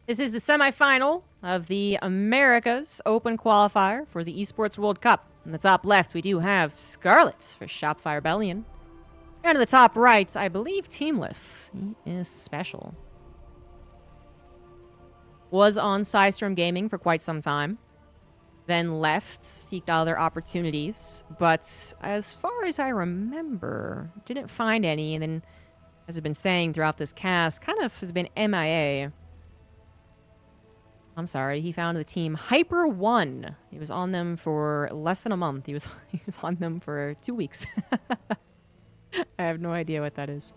This is the semifinal of the Americas Open Qualifier for the Esports World Cup. In the top left, we do have Scarlett for Shopify Rebellion. And in the top right, I believe Teamless. He is SpeCial. Was on Systrom Gaming for quite some time. Then left, seeked other opportunities. But as far as I remember, didn't find any. And then, as I've been saying throughout this cast, kind of has been MIA. I'm sorry, he found the team Hyper One. He was on them for less than a month. He was on them for 2 weeks. I have no idea what that is.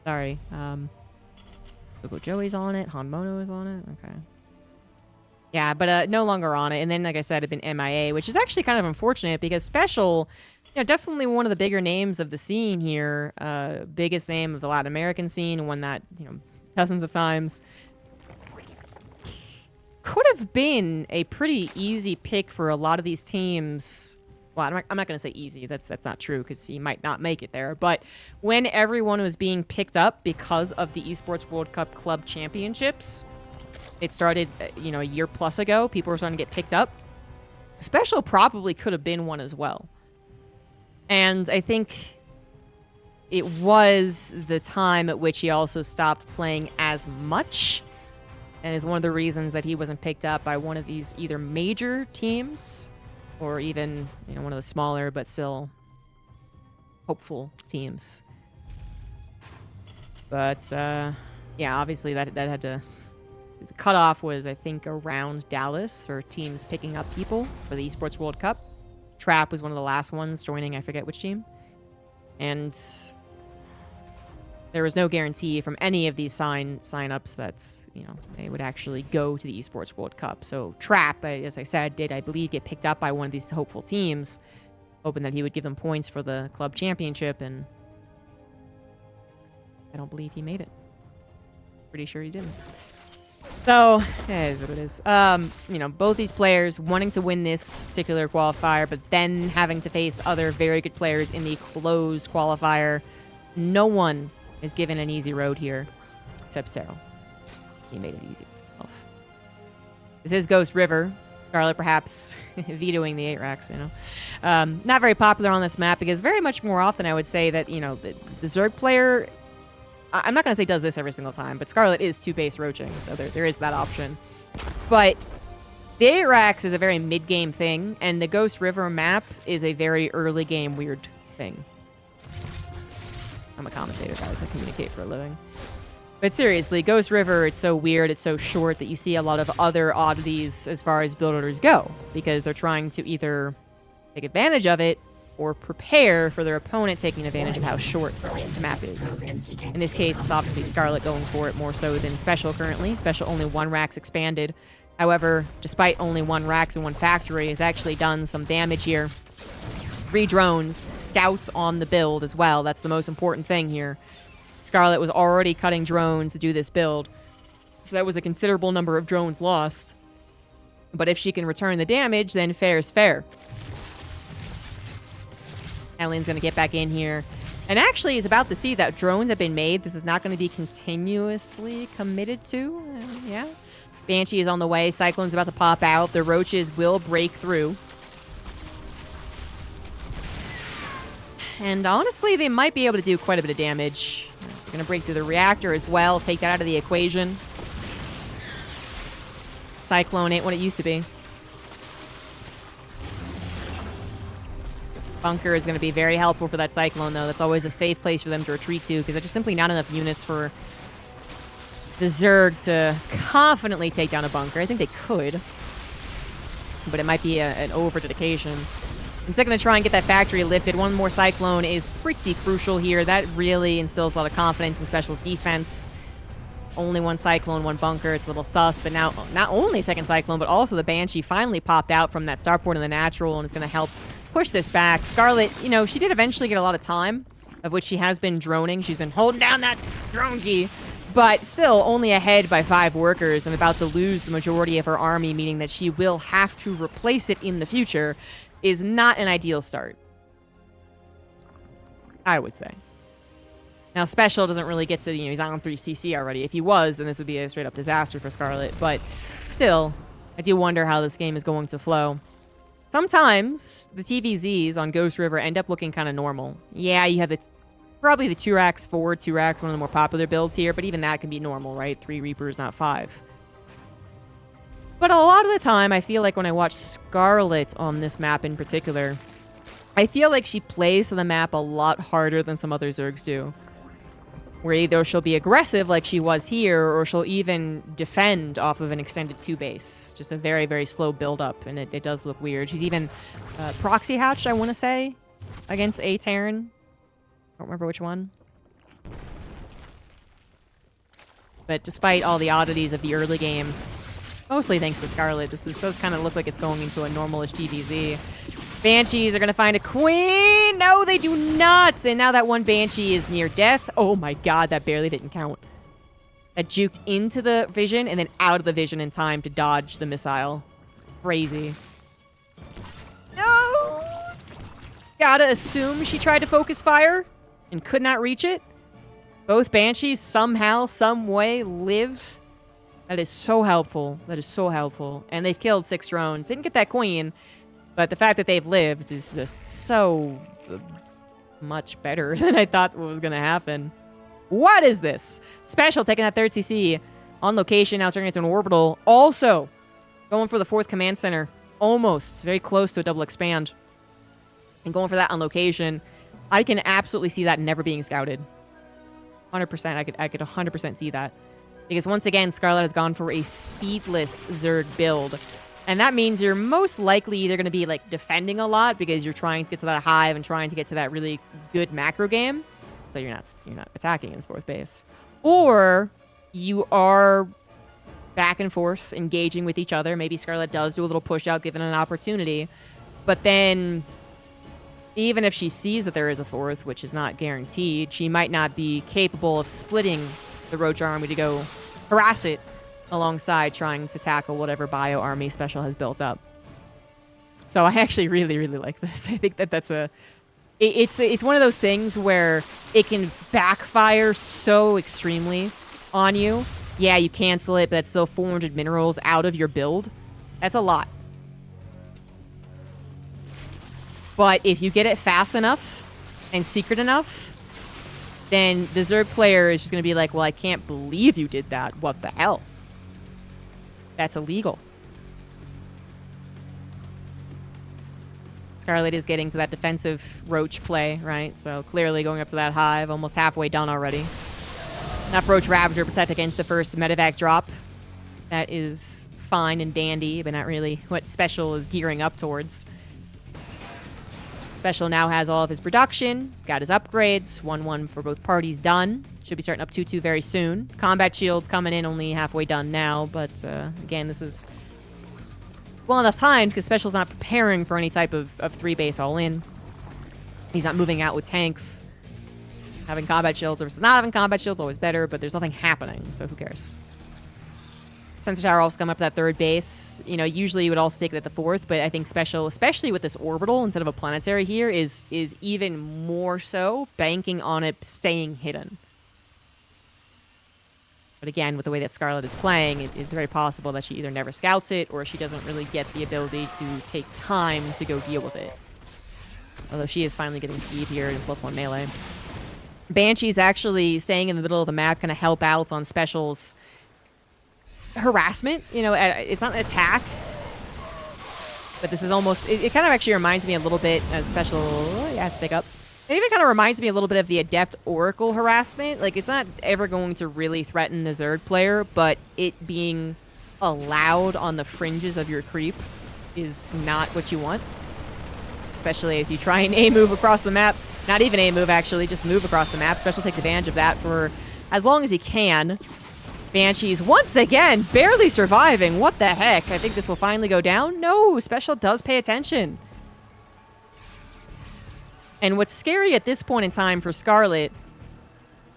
Sorry. Gogo Joey's on it. Hanmono is on it. Okay. Yeah, but no longer on it. And then, like I said, it's been MIA, which is actually kind of unfortunate because SpeCial, definitely one of the bigger names of the scene here. Biggest name of the Latin American scene. Won that, dozens of times. Could have been a pretty easy pick for a lot of these teams. Well, I'm not going to say easy. That's not true because he might not make it there. But when everyone was being picked up because of the Esports World Cup Club Championships, it started, a year plus ago. People were starting to get picked up. SpeCial probably could have been one as well. And I think it was the time at which he also stopped playing as much. And is one of the reasons that he wasn't picked up by one of these either major teams or even, one of the smaller but still hopeful teams. But, yeah, obviously that had to... The cutoff was, I think, around Dallas for teams picking up people for the Esports World Cup. Trap was one of the last ones joining, I forget which team. And there was no guarantee from any of these sign-ups that, they would actually go to the Esports World Cup. So Trap, as I said, did, I believe, get picked up by one of these hopeful teams, hoping that he would give them points for the club championship, and I don't believe he made it. Pretty sure he didn't. So, it is what it is. Both these players wanting to win this particular qualifier, but then having to face other very good players in the closed qualifier. No one is given an easy road here, except Cero. He made it easy for himself. This is Ghost River. Scarlett perhaps vetoing the 8 racks, Not very popular on this map because very much more often I would say that, the Zerg player... I'm not going to say does this every single time, but Scarlett is 2-base roaching, so there is that option. But the 8 racks is a very mid-game thing, and the Ghost River map is a very early-game weird thing. I'm a commentator, guys. I communicate for a living. But seriously, Ghost River, it's so weird, it's so short that you see a lot of other oddities as far as build orders go, because they're trying to either take advantage of it or prepare for their opponent taking advantage of how short the map is. In this case, it's obviously Scarlett going for it more so than SpeCial currently. SpeCial only 1 racks expanded. However, despite only 1 racks and 1 factory, has actually done some damage here. 3 drones, scouts on the build as well. That's the most important thing here. Scarlett was already cutting drones to do this build, so that was a considerable number of drones lost. But if she can return the damage, then fair's fair. Alien's going to get back in here. And actually, it's about to see that drones have been made. This is not going to be continuously committed to. Yeah. Banshee is on the way. Cyclone's about to pop out. The roaches will break through. And honestly, they might be able to do quite a bit of damage. They're going to break through the reactor as well. Take that out of the equation. Cyclone ain't what it used to be. Bunker is going to be very helpful for that Cyclone, though. That's always a safe place for them to retreat to, because there's just simply not enough units for the Zerg to confidently take down a bunker. I think they could, but it might be an over-dedication. Instead, going to try and get that factory lifted. 1 more Cyclone is pretty crucial here. That really instills a lot of confidence in SpeCial's defense. Only 1 Cyclone, 1 bunker. It's a little sus, but now not only second Cyclone, but also the Banshee finally popped out from that starport in the natural, and it's going to help push this back. Scarlett, she did eventually get a lot of time, of which she has been droning. She's been holding down that drone key, but still only ahead by 5 workers and about to lose the majority of her army, meaning that she will have to replace it in the future, is not an ideal start, I would say. Now, SpeCial doesn't really get to, he's on 3 CC already. If he was, then this would be a straight-up disaster for Scarlett. But still, I do wonder how this game is going to flow. Sometimes the TVZs on Ghost River end up looking kind of normal. Yeah, you have probably the 2-racks forward, 2-racks, one of the more popular builds here, but even that can be normal, right? 3 Reapers, not 5. But a lot of the time, I feel like when I watch Scarlett on this map in particular, I feel like she plays to the map a lot harder than some other Zergs do. Where either she'll be aggressive like she was here, or she'll even defend off of an extended 2 base. Just a very, very slow build-up, and it does look weird. She's even proxy hatched, I want to say, against a Terran. I don't remember which one. But despite all the oddities of the early game, mostly thanks to Scarlett, this does kind of look like it's going into a normalish TVZ. Banshees are going to find a queen. No, they do not. And now that one Banshee is near death. Oh my god, that barely didn't count. That juked into the vision and then out of the vision in time to dodge the missile. Crazy. No! Gotta assume she tried to focus fire and could not reach it. Both Banshees somehow, some way live. That is so helpful. That is so helpful. And they've killed 6 drones. Didn't get that queen. But the fact that they've lived is just so much better than I thought was going to happen. What is this? SpeCial taking that 3rd CC on location. Now turning into an orbital. Also going for the 4th command center. Almost. Very close to a double expand. And going for that on location. I can absolutely see that never being scouted. 100%. I could 100% see that. Because once again, Scarlett has gone for a speedless Zerg build. And that means you're most likely either going to be like defending a lot because you're trying to get to that hive and trying to get to that really good macro game. So you're not attacking in this 4th base. Or you are back and forth engaging with each other. Maybe Scarlett does do a little push out given an opportunity. But then even if she sees that there is a 4th, which is not guaranteed, she might not be capable of splitting the Roach army to go harass it alongside trying to tackle whatever bio army SpeCial has built up. So I actually really, really like this. I think that's it's one of those things where it can backfire so extremely on you. Yeah, you cancel it, but that's still 400 minerals out of your build. That's a lot. But if you get it fast enough and secret enough, then the Zerg player is just going to be like, well, I can't believe you did that. What the hell? That's illegal. Scarlett is getting to that defensive Roach play, right? So clearly going up to that hive, almost halfway done already. Enough Roach Ravager to protect against the first medevac drop. That is fine and dandy, but not really what SpeCial is gearing up towards. SpeCial now has all of his production, got his upgrades, 1-1 for both parties done. Should be starting up 2-2 very soon. Combat shields coming in only halfway done now, but again, this is well enough time because SpeCial's not preparing for any type of 3-base all-in. He's not moving out with tanks. Having combat shields versus not having combat shields always better, but there's nothing happening, so who cares? Sensor Tower also come up to that 3rd base. You know, usually you would also take it at the 4th, but I think SpeCial, especially with this orbital instead of a planetary here, is even more so banking on it staying hidden. But again, with the way that Scarlett is playing, it's very possible that she either never scouts it or she doesn't really get the ability to take time to go deal with it. Although she is finally getting speed here and +1 melee. Banshee's actually staying in the middle of the map, kind of help out on SpeCial's harassment. You know, it's not an attack, but this is almost, it kind of actually reminds me a little bit as SpeCial, he has to pick up. It even kind of reminds me a little bit of the Adept Oracle harassment. Like, it's not ever going to really threaten the Zerg player, but it being allowed on the fringes of your creep is not what you want. Especially as you try and A-move across the map. Not even A-move, actually, just move across the map. SpeCial takes advantage of that for as long as he can. Banshees, once again, barely surviving. What the heck? I think this will finally go down. No, SpeCial does pay attention. And what's scary at this point in time for Scarlett,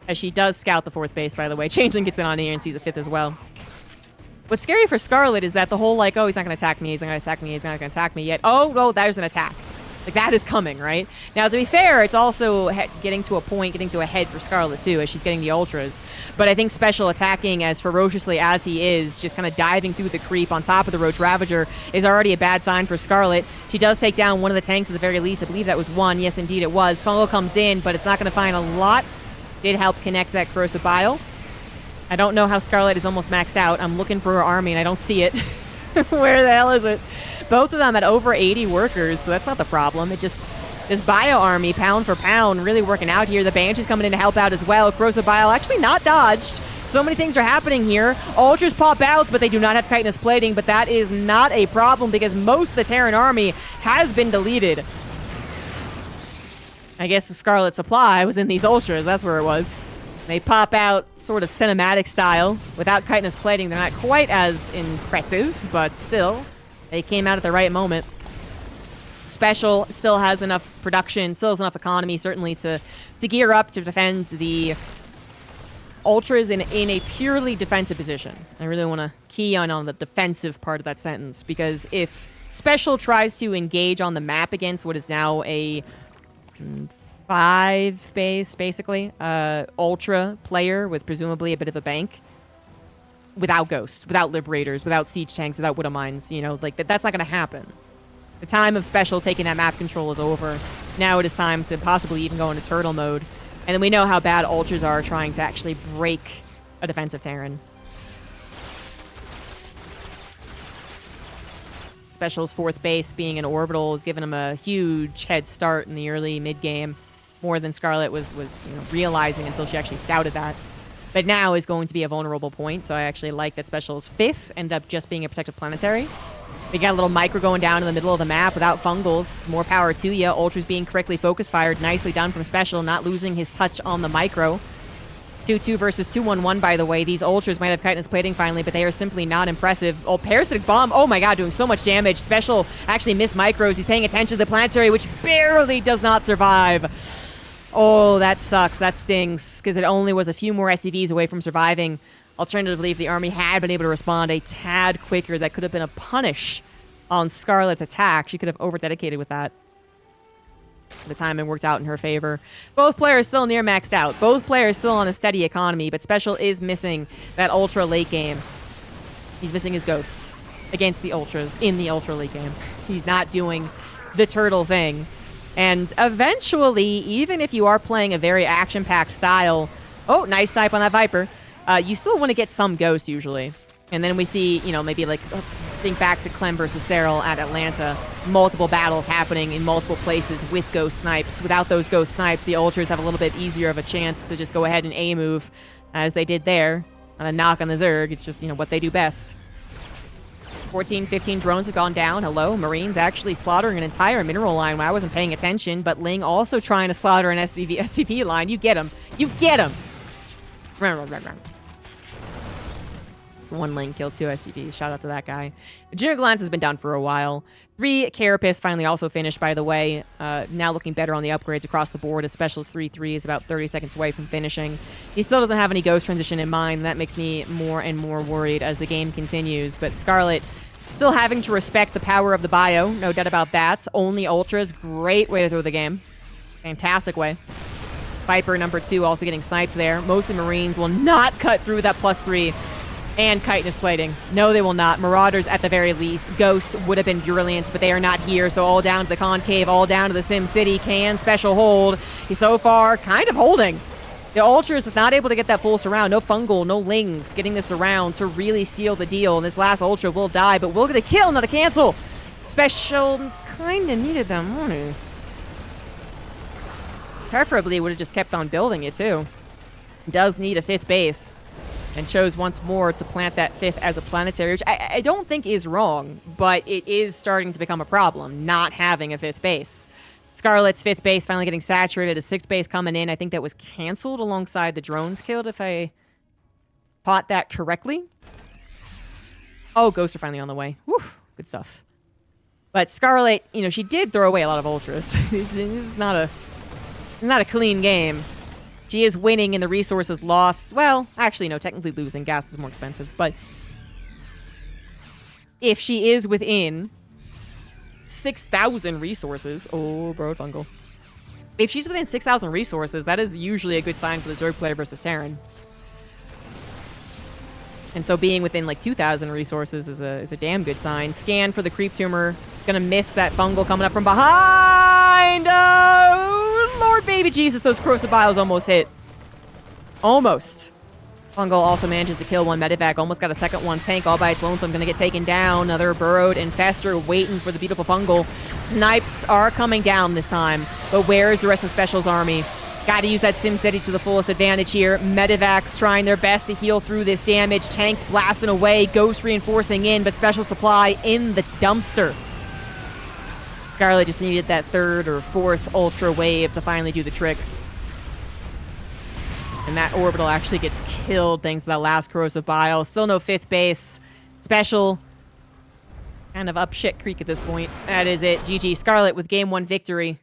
as she does scout the 4th base, by the way. Changeling gets in on here and sees a 5th as well. What's scary for Scarlett is that the whole, like, oh, he's not going to attack me, he's not going to attack me, he's not going to attack me yet. Oh, no, there's an attack. Like, that is coming, right? Now, to be fair, it's also getting to a head for Scarlett, too, as she's getting the ultras. But I think SpeCial attacking as ferociously as he is, just kind of diving through the creep on top of the Roach Ravager, is already a bad sign for Scarlett. She does take down one of the tanks at the very least. I believe that was one. Yes, indeed it was. Fungal comes in, but it's not going to find a lot. Did help connect that Corrosive Bile. I don't know how Scarlett is almost maxed out. I'm looking for her army, and I don't see it. Where the hell is it? Both of them at over 80 workers, so that's not the problem. It just, this Bio army, pound for pound, really working out here. The Banshee's coming in to help out as well. Corrosive Bile actually not dodged. So many things are happening here. Ultras pop out, but they do not have chitinous plating, but that is not a problem because most of the Terran army has been deleted. I guess the Scarlet supply was in these ultras. That's where it was. They pop out sort of cinematic style. Without chitinous plating, they're not quite as impressive, but still, they came out at the right moment. SpeCial still has enough production, still has enough economy, certainly, to gear up to defend the ultras in a purely defensive position. I really want to key on the defensive part of that sentence, because if SpeCial tries to engage on the map against what is now a 5 base, basically, ultra player with presumably a bit of a bank, without ghosts, without liberators, without siege tanks, without widow mines, you know, like that's not going to happen. The time of SpeCial taking that map control is over. Now it is time to possibly even go into turtle mode. And then we know how bad ultras are trying to actually break a defensive Terran. SpeCial's 4th base being an orbital has given him a huge head start in the early mid-game. More than Scarlett was realizing until she actually scouted that. But now is going to be a vulnerable point, so I actually like that SpeCial's 5th ended up just being a protective planetary. We got a little micro going down in the middle of the map without fungals. More power to you. Ultras being correctly focus fired. Nicely done from SpeCial, not losing his touch on the micro. 2-2 versus 2-1-1, by the way. These ultras might have chitinous plating finally, but they are simply not impressive. Oh, parasitic bomb. Oh my god, doing so much damage. SpeCial actually missed micros. He's paying attention to the planetary, which barely does not survive. Oh, that sucks. That stings, because it only was a few more SCVs away from surviving. Alternatively, if the army had been able to respond a tad quicker, that could have been a punish on Scarlett's attack. She could have over-dedicated with that. The timing worked out in her favor. Both players still near maxed out. Both players still on a steady economy, but SpeCial is missing that ultra late game. He's missing his ghosts against the ultras in the ultra late game. He's not doing the turtle thing. And eventually, even if you are playing a very action-packed style... Oh, nice snipe on that Viper. You still want to get some ghosts, usually. And then we see, you know, maybe like... think back to Clem versus Cyril at Atlanta. Multiple battles happening in multiple places with ghost snipes. Without those ghost snipes, the ultras have a little bit easier of a chance to just go ahead and A-move, as they did there. On a knock on the Zerg. It's just, you know, what they do best. 14, 15 drones have gone down. Hello, Marines actually slaughtering an entire mineral line when I wasn't paying attention, but Ling also trying to slaughter an SCV line. You get him. You get him. It's 1 Ling killed 2 SCVs. Shout out to that guy. Junior Glance has been done for a while. 3 Carapace finally also finished, by the way. Now looking better on the upgrades across the board, as SpeCial's 3-3 is about 30 seconds away from finishing. He still doesn't have any ghost transition in mind. That makes me more and more worried as the game continues. But Scarlett still having to respect the power of the bio. No doubt about that. Only ultras. Great way to throw the game. Fantastic way. Viper number 2 also getting sniped there. Mostly Marines will not cut through that +3. And chitinous plating. No, they will not. Marauders at the very least. Ghosts would have been brilliant, but they are not here. So all down to the concave, all down to the Sim City. Can SpeCial hold? He's so far kind of holding. The Ultras is not able to get that full surround. No fungal, no lings getting this around to really seal the deal. And this last Ultra will die, but will get a kill, not a cancel. SpeCial kind of needed that money. Preferably would have just kept on building it too. Does need a 5th base. And chose once more to plant that 5th as a planetary, which I don't think is wrong, but it is starting to become a problem, not having a 5th base. Scarlett's 5th base finally getting saturated, a 6th base coming in. I think that was canceled alongside the drones killed, if I caught that correctly. Oh, ghosts are finally on the way. Whew, good stuff. But Scarlett, you know, she did throw away a lot of ultras. This is not a clean game. She is winning and the resources lost. Well, actually, no, technically losing. Gas is more expensive. But if she is within 6,000 resources. Oh, bro, fungal. If she's within 6,000 resources, that is usually a good sign for the Zerg player versus Terran. And so being within like 2,000 resources is a damn good sign. Scan for the creep tumor. Gonna miss that fungal coming up from behind. Oh, Lord baby Jesus, those corrosive biles almost hit. Almost. Fungal also manages to kill one medevac. Almost got a second one. Tank all by its lonesome. Gonna get taken down. Another burrowed infester waiting for the beautiful fungal. Snipes are coming down this time. But where is the rest of SpeCial's army? Gotta use that SimCity to the fullest advantage here. Medevacs trying their best to heal through this damage. Tanks blasting away. Ghost reinforcing in, but special supply in the dumpster. Scarlett just needed that third or fourth ultra wave to finally do the trick. And that orbital actually gets killed thanks to that last corrosive bile. Still no 5th base. SpeCial kind of up shit creek at this point. That is it. GG. Scarlett with game 1 victory.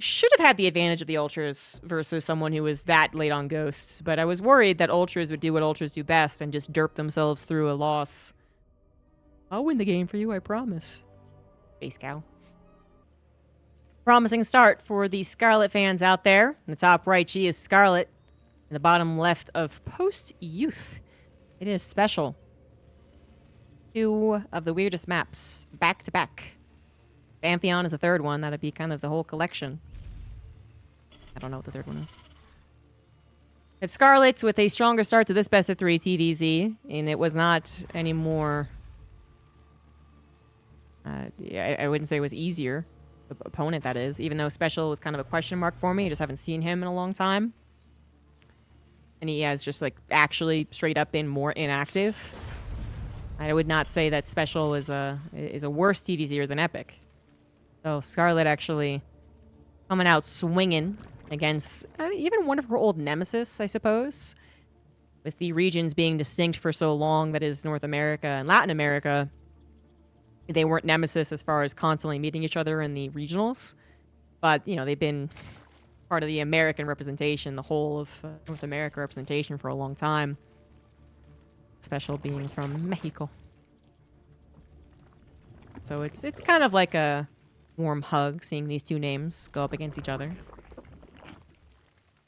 Should have had the advantage of the Ultras versus someone who was that late on Ghosts, but I was worried that Ultras would do what Ultras do best and just derp themselves through a loss. I'll win the game for you, I promise. SpeCial. Promising start for the Scarlett fans out there. In the top right, she is Scarlett. In the bottom left of Post-Youth, it is SpeCial. 2 of the weirdest maps, back to back. Pantheon is the third one. That'd be kind of the whole collection. I don't know what the third one is. It's Scarlett with a stronger start to this best of 3 TVZ, and it was not any more... I wouldn't say it was easier. The opponent, that is. Even though SpeCial was kind of a question mark for me. I just haven't seen him in a long time. And he has just, like, actually straight up been more inactive. I would not say that SpeCial is a worse TVZer than Epic. So Scarlett actually coming out swinging against even one of her old nemesis, I suppose. With the regions being distinct for so long, that is North America and Latin America, they weren't nemesis as far as constantly meeting each other in the regionals. But, you know, they've been part of the American representation, the whole of North America representation for a long time. SpeCial being from Mexico. So it's kind of like a warm hug seeing these two names go up against each other.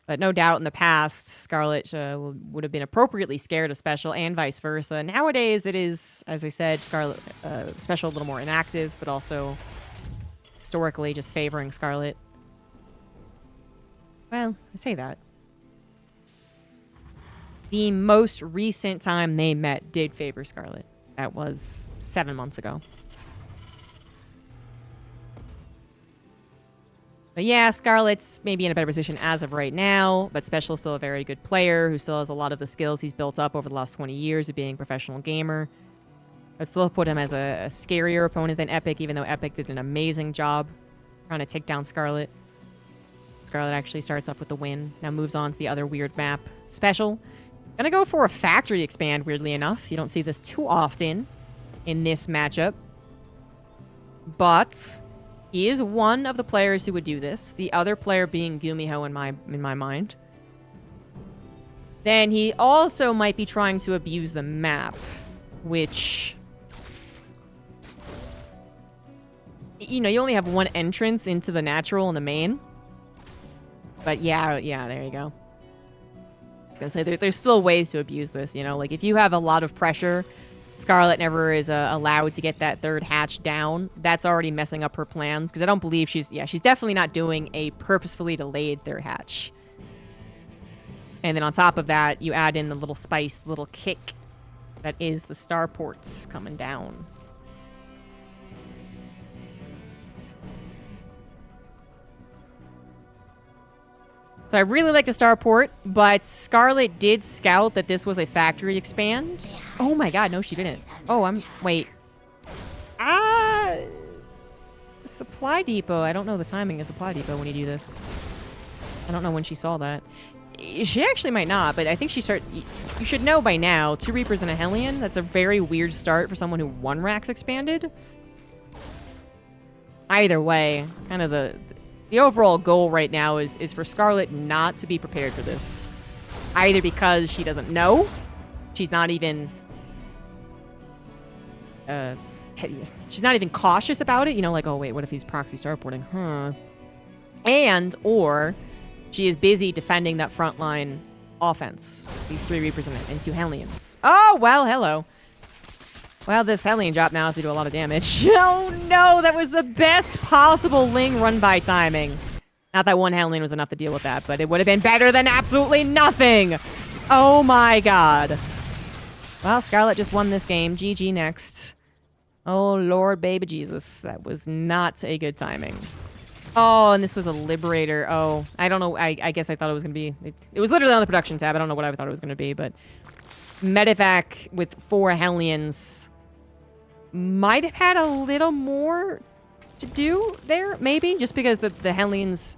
But no doubt in the past, Scarlett would have been appropriately scared of SpeCial and vice versa. Nowadays, it is, as I said, SpeCial a little more inactive, but also historically just favoring Scarlett. Well, I say that. The most recent time they met did favor Scarlett. That was 7 months ago. But yeah, Scarlett's maybe in a better position as of right now, but SpeCial's still a very good player who still has a lot of the skills he's built up over the last 20 years of being a professional gamer. I still put him as a scarier opponent than Epic, even though Epic did an amazing job trying to take down Scarlett. Scarlett actually starts off with the win, now moves on to the other weird map. SpeCial. Gonna go for a factory expand, weirdly enough. You don't see this too often in this matchup. But he is one of the players who would do this. The other player being Gumiho in my mind. Then he also might be trying to abuse the map, which... You know, you only have one entrance into the natural and the main. But yeah, there you go. I was gonna say, there's still ways to abuse this, you know? Like, if you have a lot of pressure, Scarlett never is allowed to get that third hatch down. That's already messing up her plans, because I don't believe she's definitely not doing a purposefully delayed third hatch. And then on top of that, you add in the little spice, the little kick that is the starports coming down. So I really like the starport, but Scarlett did scout that this was a factory expand. Oh my god, no she didn't. Oh, wait. Supply depot. I don't know the timing of supply depot when you do this. I don't know when she saw that. She actually might not, but I think you should know by now, 2 Reapers and a Hellion, that's a very weird start for someone who 1 Rax expanded. Either way, kind of the overall goal right now is for Scarlett not to be prepared for this. Either because she doesn't know, she's not even She's not even cautious about it. You know, like, oh, wait, what if he's proxy starboarding? Huh. And, or she is busy defending that front line offense. These 3 Reapers and 2 Hellions. Oh, well, hello. Well, this Hellion drop now has to do a lot of damage. Oh, no, that was the best possible Ling run-by timing. Not that 1 Hellion was enough to deal with that, but it would have been better than absolutely nothing. Oh, my God. Well, Scarlett just won this game. GG next. Oh, Lord, baby Jesus. That was not a good timing. Oh, and this was a Liberator. Oh, I don't know. I guess I thought it was going to be... It was literally on the production tab. I don't know what I thought it was going to be, but... Medevac with 4 Hellions might have had a little more to do there, maybe, just because the Hellions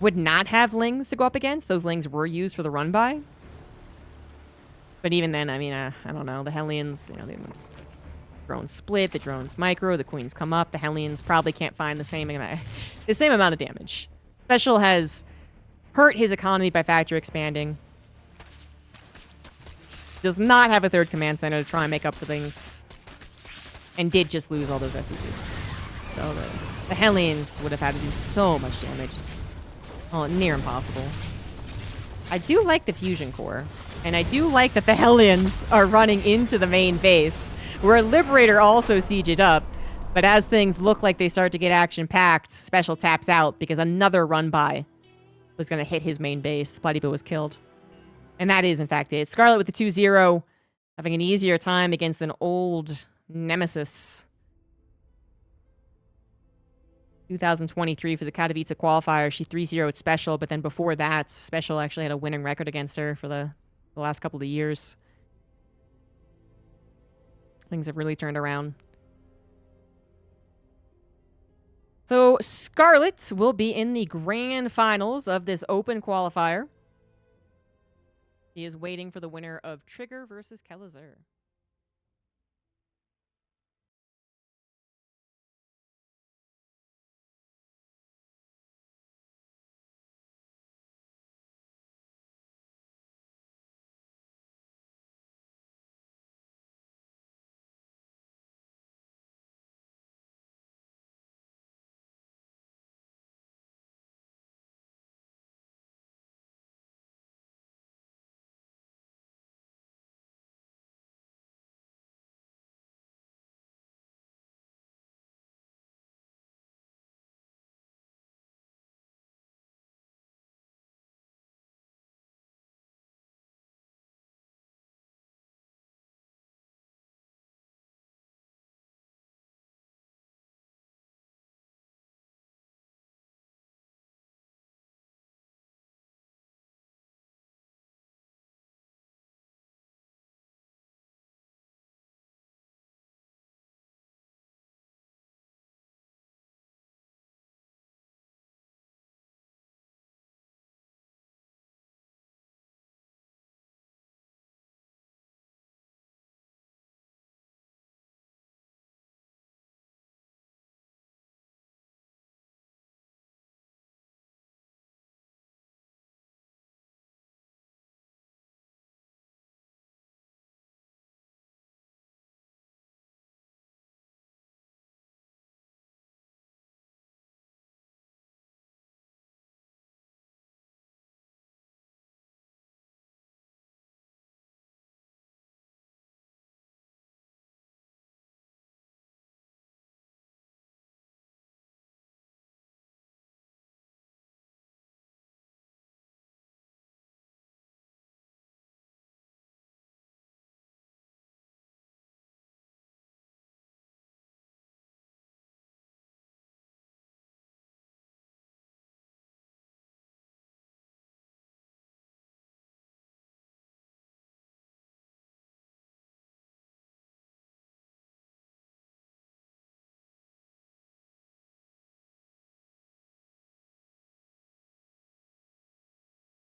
would not have Lings to go up against. Those Lings were used for the run-by. But even then, I mean, I don't know. The Hellions, you know, the drones split, the drones micro, the Queens come up. The Hellions probably can't find the same amount of damage. SpeCial has hurt his economy by factor expanding. Does not have a 3rd command center to try and make up for things. And did just lose all those SCGs. So the Hellions would have had to do so much damage. Oh, near impossible. I do like the fusion core. And I do like that the Hellions are running into the main base, where Liberator also siege it up. But as things look like they start to get action-packed, SpeCial taps out because another run-by was going to hit his main base. Platypus was killed. And that is, in fact, it. Scarlett with the 2-0, having an easier time against an old nemesis. 2023 for the Katowice qualifier. She 3-0'd SpeCial, but then before that, SpeCial actually had a winning record against her for the last couple of years. Things have really turned around. So Scarlett will be in the grand finals of this open qualifier. He is waiting for the winner of Trigger versus Kelazur.